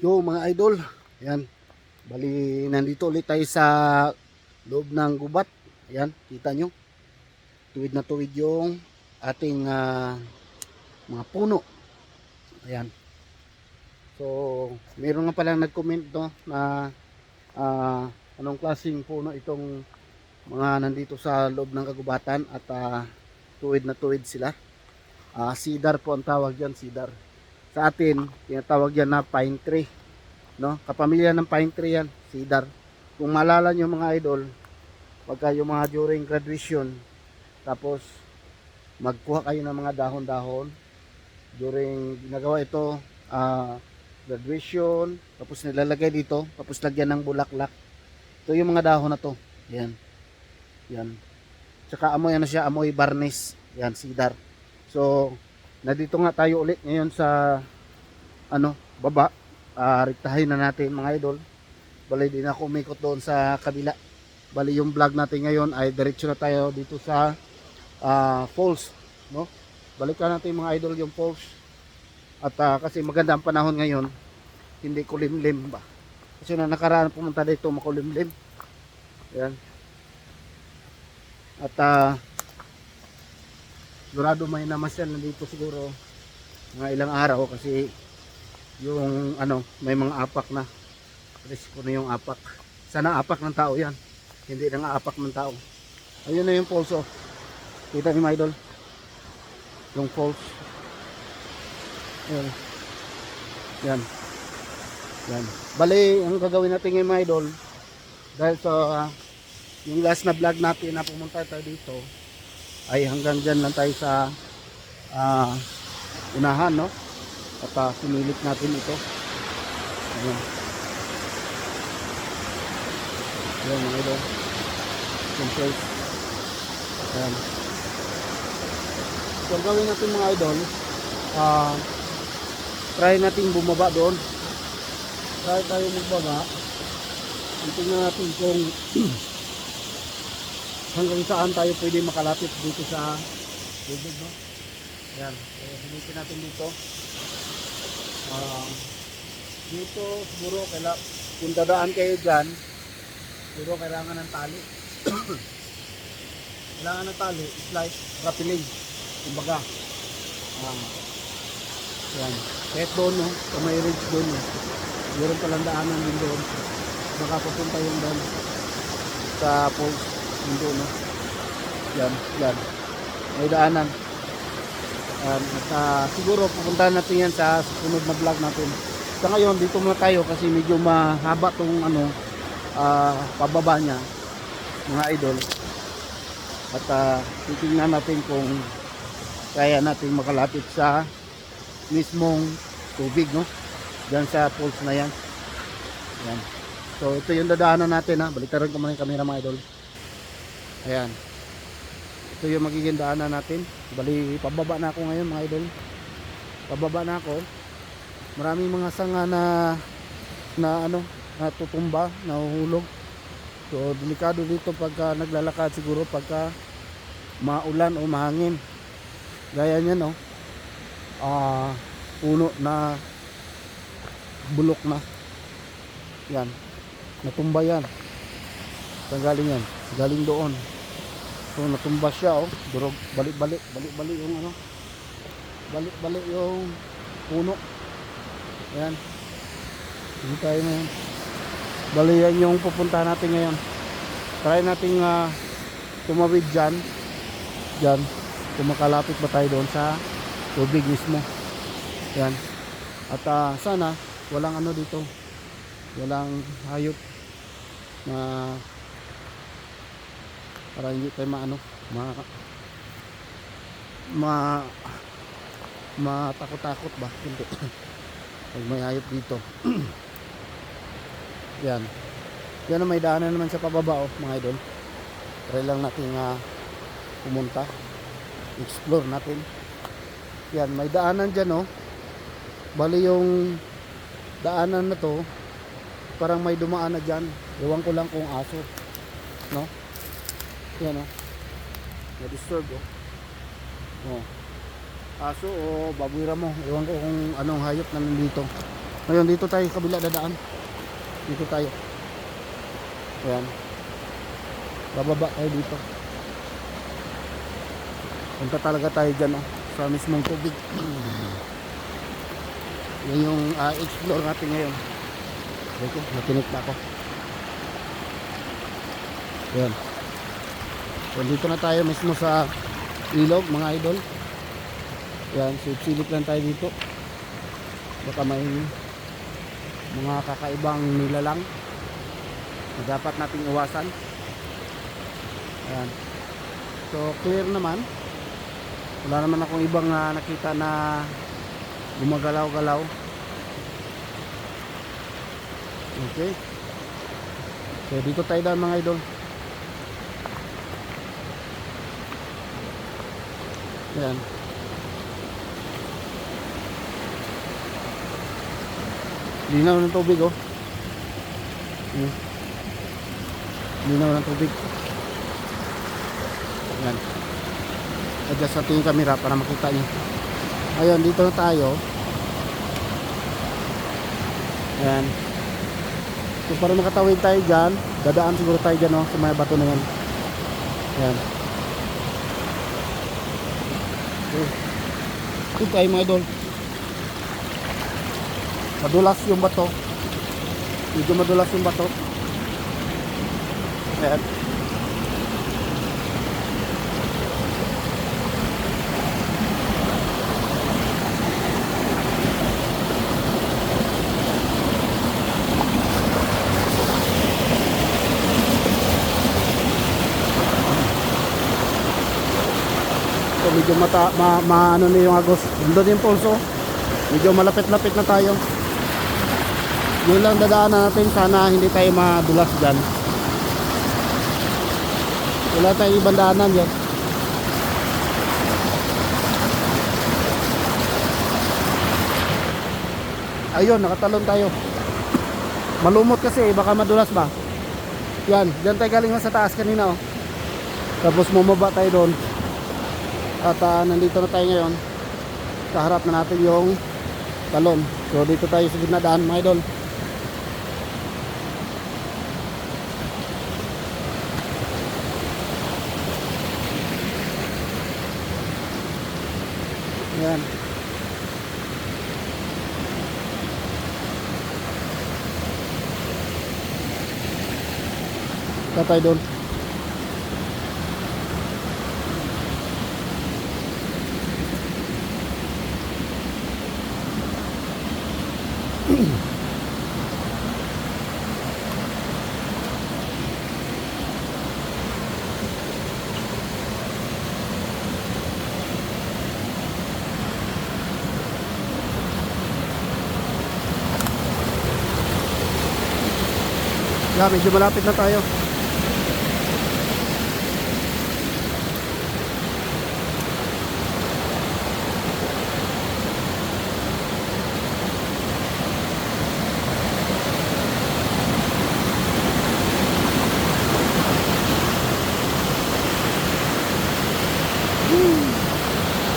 Yo mga idol, ayan, bali nandito ulit tayo sa loob ng gubat. Ayan, kita nyo, tuwid na tuwid yung ating mga puno. Ayan, so meron nga palang nag-comment no, na anong klaseng puno itong mga nandito sa loob ng kagubatan at tuwid na tuwid sila. Cedar po ang tawag dyan, cedar. Sa atin, tinatawag yan na pine tree. No? Kapamilya ng pine tree yan, cedar. Kung maalala nyo mga idol, pagka yung mga during graduation, tapos magkuha kayo ng mga dahon-dahon, during ginagawa ito, graduation, tapos nilalagay dito, tapos lagyan ng bulaklak. Ito yung mga dahon na to. Yan. Yan. Tsaka amoy ano siya, amoy barnis. Yan, cedar. So, nandito nga tayo ulit ngayon sa baba. Rektahin na natin mga idol. Bali din ako umikot doon sa kabila. Bali yung vlog natin ngayon ay diretso na tayo dito sa falls, no? Balikan natin mga idol yung falls. At kasi maganda ang panahon ngayon, hindi kulimlim ba? Kasi na nakaraan pumunta dito makulimlim. Ayan. At sigurado may namasyal na dito siguro mga ilang araw kasi yung may mga apak na, risko na yung apak. Sana apak ng tao yan, hindi na apak ng tao. Ayun na yung falls, oh. Kita niyo mga idol yung falls. Ayan. Yan. Yan. Bali ang gagawin natin ngayon mga idol, dahil sa yung last na vlog natin na pumunta tayo dito ay hanggang dyan lang tayo sa unahan, no? At sinilit natin ito. Ayan. Ayan mga idol. Complete. Ayan. So gawin natin mga idol, try natin bumaba doon. Try tayo magbaba. Tingnan natin kung hanggang saan tayo pwede makalapit dito sa tubig, no? Ayan. So sinitin natin dito. Dito siguro kung dadaan kayo dyan, siguro kailangan ng tali. Kailangan ng tali, it's like rappelling, kumbaga. Yan. Kahit doon, no, kung may ridge doon, no, meron palang daanan din doon, baka pupunta yung doon sa falls yung doon, no. Yan, yan, may daanan. At siguro pupuntahan natin yan sa susunod na vlog natin. Sa ngayon dito muna tayo kasi medyo mahaba tong pababa niya mga idol. At titingnan natin kung kaya natin makalapit sa mismong tubig, no? Diyan sa falls na yan. Yan. So ito yung dadaanan natin, ha. Baliktaran ko muna yung camera mga idol. Ayan. Ito yung magiging daanan natin. Bali, pababa na ako ngayon mga idol. Pababa na ako. Maraming mga sanga na natutumba, nahuhulog. So, delikado dito pagka naglalakad siguro pagka maulan o mahangin. Gaya niyan, no. Puno na bulok na. Yan. Natumba yan. Saan galing yan? Galing doon. So natumba siya, oh. Durog, balik-balik yung balik-balik yung puno. Ayan. Hindi tayo ngayon. Bali yan yung pupuntahan natin ngayon. Try nating tumawid dyan. Dyan. Kung makalapit ba tayo doon sa tubig mismo. Ayan. At sana walang dito. Walang hayop na para hindi tayo matakot-takot ba hindi pag may hayop dito. Yan yan, may daanan naman sa pababa, oh, mga idol. Try lang natin pumunta, explore natin. Yan, may daanan dyan, oh. Bali yung daanan na to parang may dumaan na dyan, ewan ko lang kung aso, no? Yan, oh. Na-disturb, oh. Oh. Aso o baboy mo. Ewan ko kung anong hayop na nandito. Ngayon dito tayo sa kabila dadaan. Dito tayo. Ayan. Bababa tayo dito. Punta talaga tayo dyan sa mismong tubig. Yan yung explore natin ngayon. Okay, natinik na ako. Ayan. So dito na tayo mismo sa ilog mga idol. Ayan, silip lang tayo dito. Baka may mga kakaibang nilalang na dapat nating iwasan. Ayan. So clear naman. Wala naman akong ibang nakita na gumagalaw-galaw. Okay. So dito tayo daan mga idol. Ayan. Linaw ng tubig Linaw ng tubig. Ayan. Adjust natin yung camera para makita nyo. Ayun, dito na tayo. Ayan. So para makatawid tayo dyan, dadaan siguro tayo dyan sa mga bato na yan. Ayan. Okay. Ito tayo mga idol. Madulas yung bato. Medyo madulas yung bato. Ayan. So medyo ano na yung agos. Doon yung pulso. Medyo malapit-lapit na tayo. Yun lang dadaanan natin, sana hindi tayo madulas dyan. Wala tayong ibang daanan dyan. Ayun, nakatalon tayo. Malumot kasi, baka madulas ba. Yan, dyan tayo galing sa taas kanina Tapos bumaba tayo doon. At nandito na tayo ngayon. Kaharap na natin yung talon. So dito tayo sa gitna daan mga idol. Ayan. Tatay doon. Yeah, medyo malapit na tayo.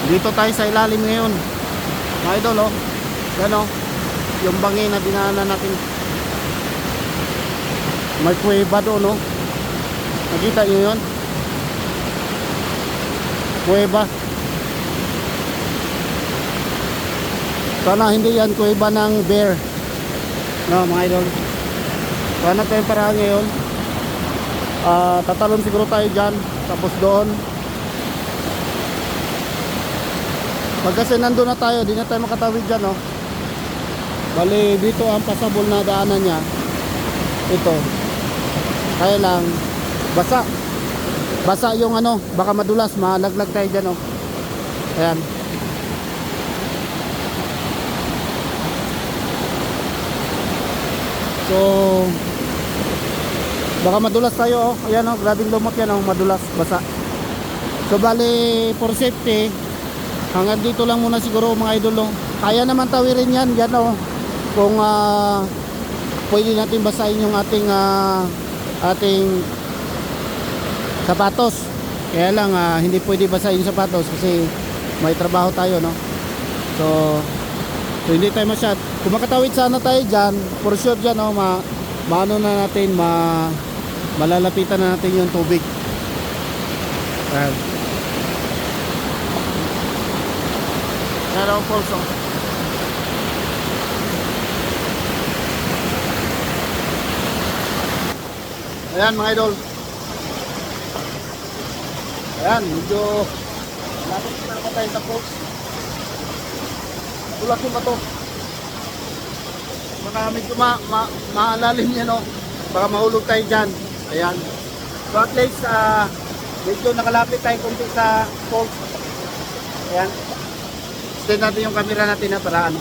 Dito tayo sa ilalim ngayon. Mga idol Yan yung bangin na dinaanan natin. May kuweba doon Nakita nyo yun? Kuweba. Sana hindi yan kuweba ng bear. No mga idol. Sana tayong paraan ngayon. Tatalon siguro tayo dyan. Tapos doon. Pag kasi nandun na tayo, di na tayo makatawid dyan Bali dito ang pasabol na daanan niya. Ito. Kaya lang basa yung baka madulas, malaglag tayo dyan Ayan. So baka madulas tayo Ayan grabing lumot yan madulas, basa. So bali for safety, hanggang dito lang muna siguro mga idol Kaya naman tawirin yan kung pwede natin basahin yung ating sapatos. Kaya lang hindi pwede basahin yung sapatos kasi may trabaho tayo So So hindi tayo kung makatawid sana tayo dyan, for sure dyan, oh, maano na natin, malalapitan na natin yung tubig. Ayan. Ayan ang falls, oh. Ayan mga idol. Ayan, medyo lapit na naman tayo sa falls. Tulak yung bato. Baka medyo maalalim yan, no? Baka mahulog tayo dyan. Ayan. So at least medyo nakalapit tayo kunti sa falls. Ayan. Stay natin yung camera natin na para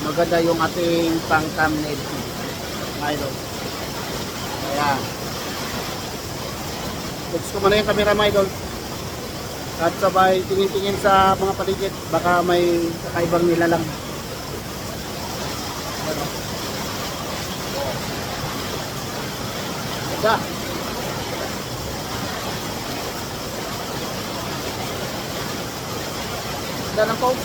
maganda yung ating pang thumbnail. Idol. Ayan. Focus ko muna yung camera mga idol. At sabay tingin-tingin sa mga paligid. Baka may kakaibang nilalang. Ano? Ganda. Ganda ng pause.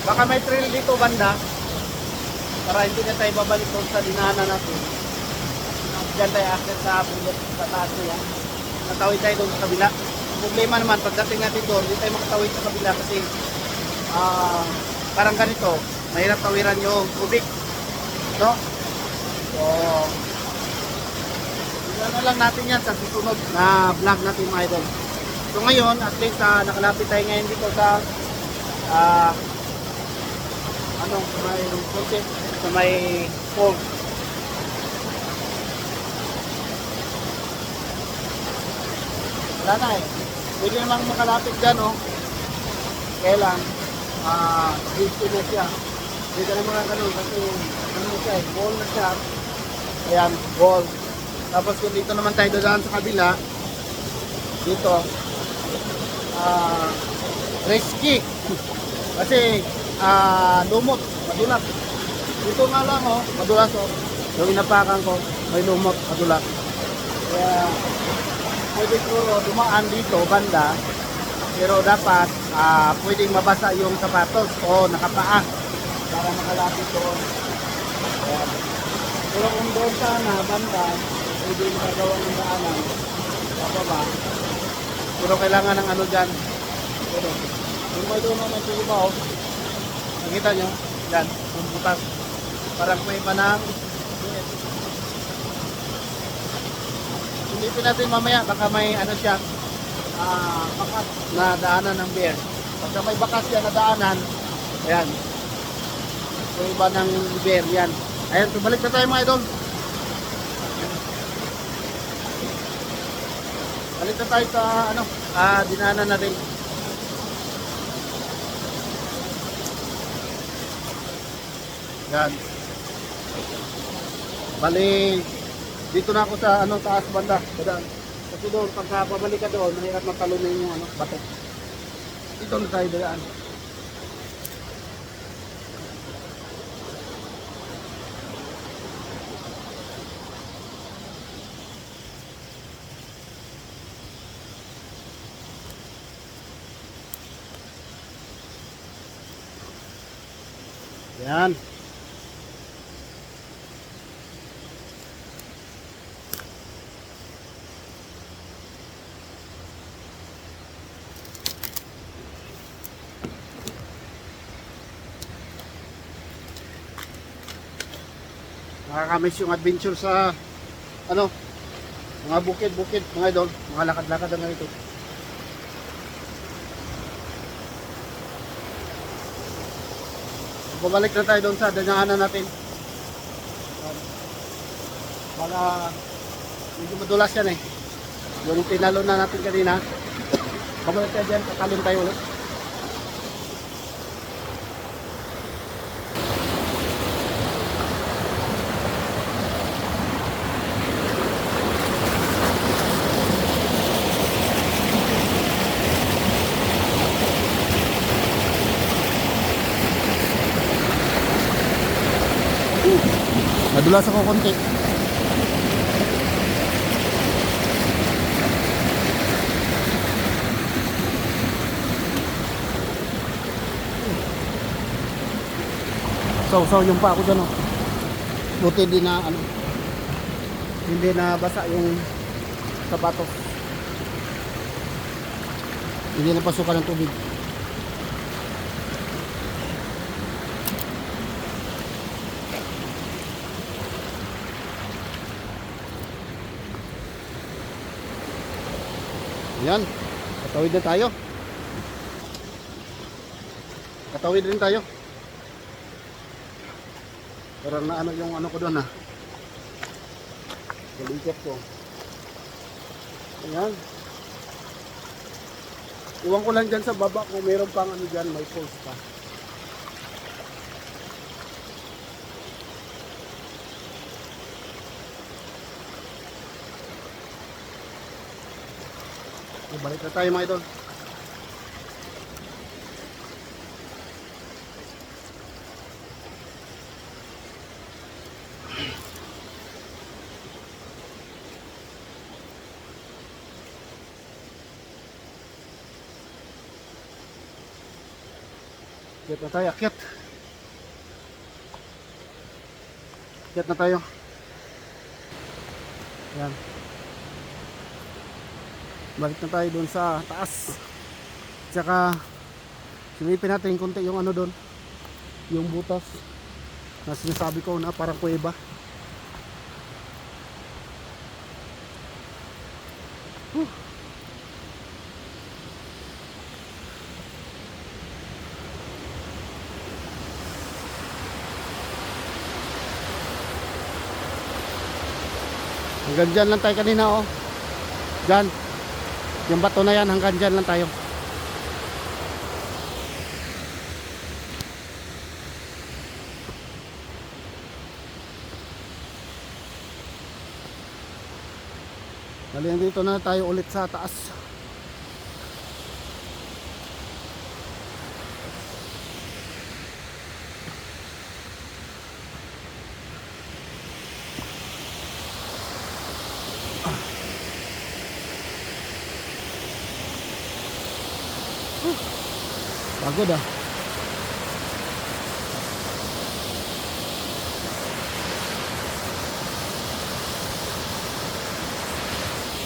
Baka may trail dito banda. Para hindi na tayo babalik doon sa dinaanan natin. Diyan tayo akit sa bulok sa taas niya. Natawid tayo doon sa kabila. Problema naman, pagdating natin doon, hindi tayo makatawid sa kabila kasi parang ganito, mahirap tawiran yung tubig. No? So, tignan na lang natin yan sa susunod na vlog natin mga idol. So ngayon, at least nakalapit tayo ngayon dito sa may konti, sa may falls. Wala na eh. Pwede namang makalapit dyan, oh. Kailan, dito na siya. Hindi ka na makakaroon kasi ano siya eh, ball na siya. Ayan, ball. Tapos kung dito naman tayo dadaan sa kabila, dito, risky. Kasi, lumot, madulas. Dito nga lang, oh, madulas, oh. Yung inapakan ko, may lumot, madulas. Kaya, pwede siguro dumaan dito banda pero dapat pwedeng mabasa yung sapatos o nakapaa para makalapit doon. Ayan. Pero kung doon sana banda pwede makagawa ng daanan bababa, pero kailangan ng ano dyan. Pero yung may doon naman sa iba, oh, nakita nyo dyan, yung butas parang may panang. Silipin natin mamaya, baka may ano siya, bakas na daanan ng bear. Pagka may bakas yan na daanan, ayan, so iba ng bear yan. Ayan, so balik na tayo mga idol. Balik na tayo sa ano, dinaanan natin. Yan. Bali, dito na ako sa ano, taas banda. Kasi doon, pagka pabalik ka doon, mahirap magtalunin yung ano, bato. Dito na tayo daan. Yan. Nakakamiss yung adventure sa ano, mga bukid-bukid mga idol, mga lakad-lakad na ito. Babalik na tayo doon sa dinaanan natin. Para medyo madulas yan eh. Yung tinalo na natin kanina. Babalik tayo dyan, kakalim tayo ulit. Nadulas ako konti. Saw-saw yung pa ako dyan oh. Buti di na ano, hindi na basa yung sapatos. Hindi na pasukan ng tubig. Yan, katawid na tayo. Katawid rin tayo. Parang na ano yung ano ko doon ha. Kalikot ko. Ayan. Iwan ko lang dyan sa baba kung mayroon pang ano dyan, may post pa. Balik na tayo mga idol. Akyat na tayo, akyat. Akyat na tayo. Yan. Balik na tayo doon sa taas. Tsaka silipin natin konti yung ano doon, yung butas na sinasabi ko na parang kuweba. Hanggang dyan lang tayo kanina oh. Dyan. Yung bato na yan, hanggang dyan lang tayo. Dali, dito na tayo ulit sa taas. Pagod ah.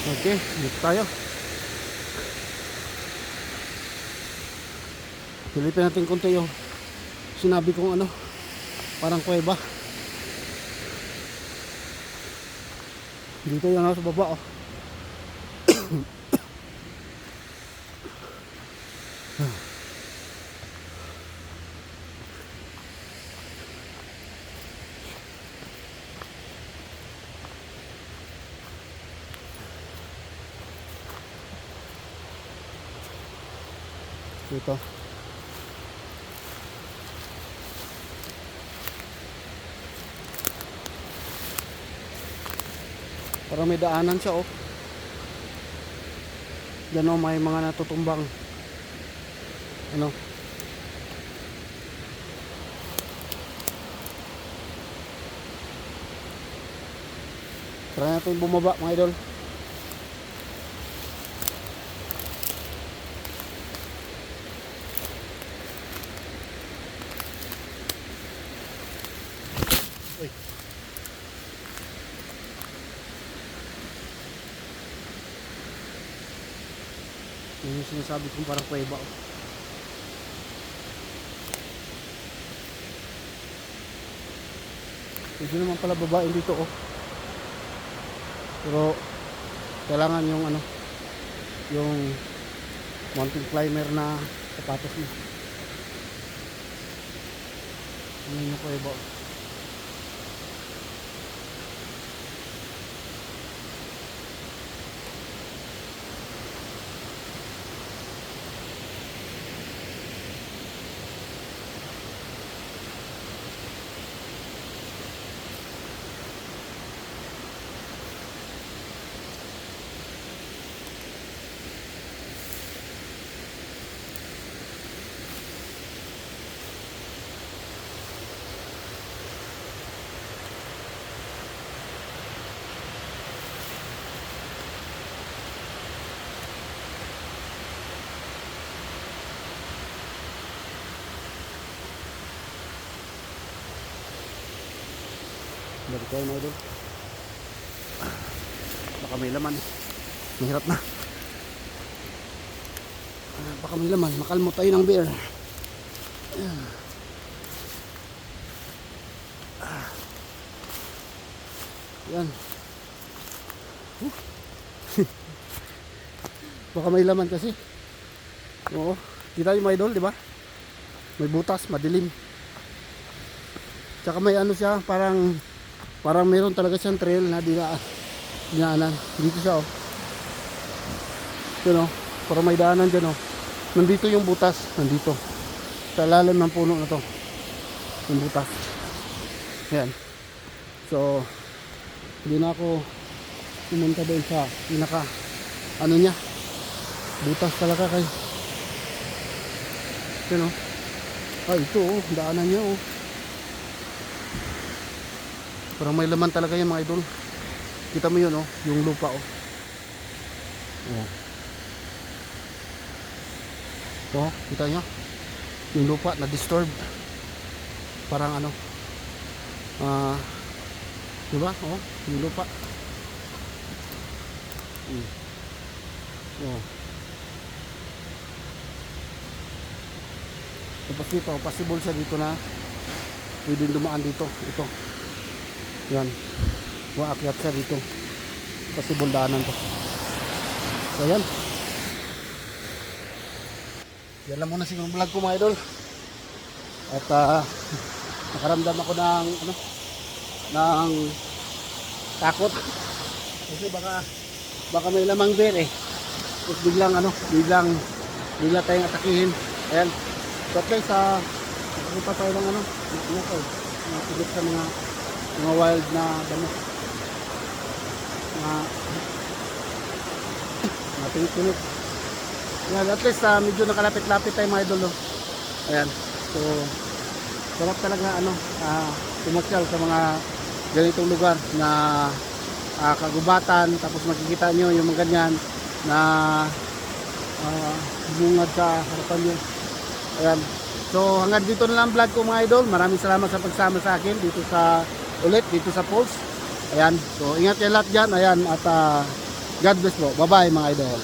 Okay, dito tayo. Silipin natin konti yung sinabi kong ano, parang kuweba. Dito yung nasa baba oh. Ito. Parang may daanan siya oh. Diyan oh, may mga natutumbang ano. Try natin bumaba mga idol. Yun yung sinasabi kong parang kuweba oh. Pwede naman pala babae dito oh. Pero kailangan yung ano, yung mountain climber na sapatos mo. Yun yung kuweba oh. Balik tayo mga idol. Baka may laman. Mahirap na. Baka may laman. Makalmot tayo ng beer. Ayan. Yan. Baka may laman kasi. Oo. Kita yung mga idol, di ba? May butas, madilim. Tsaka may ano siya, parang meron talaga siyang trail na dinaanan. Dito siya, oh. Yun, oh. Parang may daanan dyan, oh. Nandito yung butas, nandito. Sa lalim ng puno na to. Yung butas. Yan. So, hindi na ako pumunta doon sa pinaka ano niya, butas talaga kay yun, oh. Ay, ito, oh, daanan niya, oh. Parang may laman talaga yan mga idol. Kita mo yun, oh, yung lupa, oh. Oh. Oh, kita nyo yung lupa na disturb. Parang ano, diba? Oh, yung lupa. Oh. Tapos dito, possible siya dito na pwedeng dumaan dito. Ito. Yan. Waakyat siya dito. Possible daanan to. So yan. Yan lang muna siguro vlog ko mga idol. At nakaramdam ako ng ano, ng takot. Kasi baka may lamang bear eh. Tapos bigla tayong atakihin. Ayan. So at guys, nakita tayo ng ano, nakikita sa mga wild na damo. Mga pinit-pinit. Yan, at least medyo nakalapit-lapit tayo mga idol, no? Ayan. So, sarap talaga ano, pumasyal sa mga ganitong lugar na kagubatan, tapos makikita nyo yung mga ganyan na bungad sa harapan nyo. Ayan. So hanggang dito na lang vlog ko mga idol. Maraming salamat sa pagsama sa akin dito sa Pulse. Ayan. So ingat kayo lahat dyan. Ayan. At God bless po. Bye bye mga idol.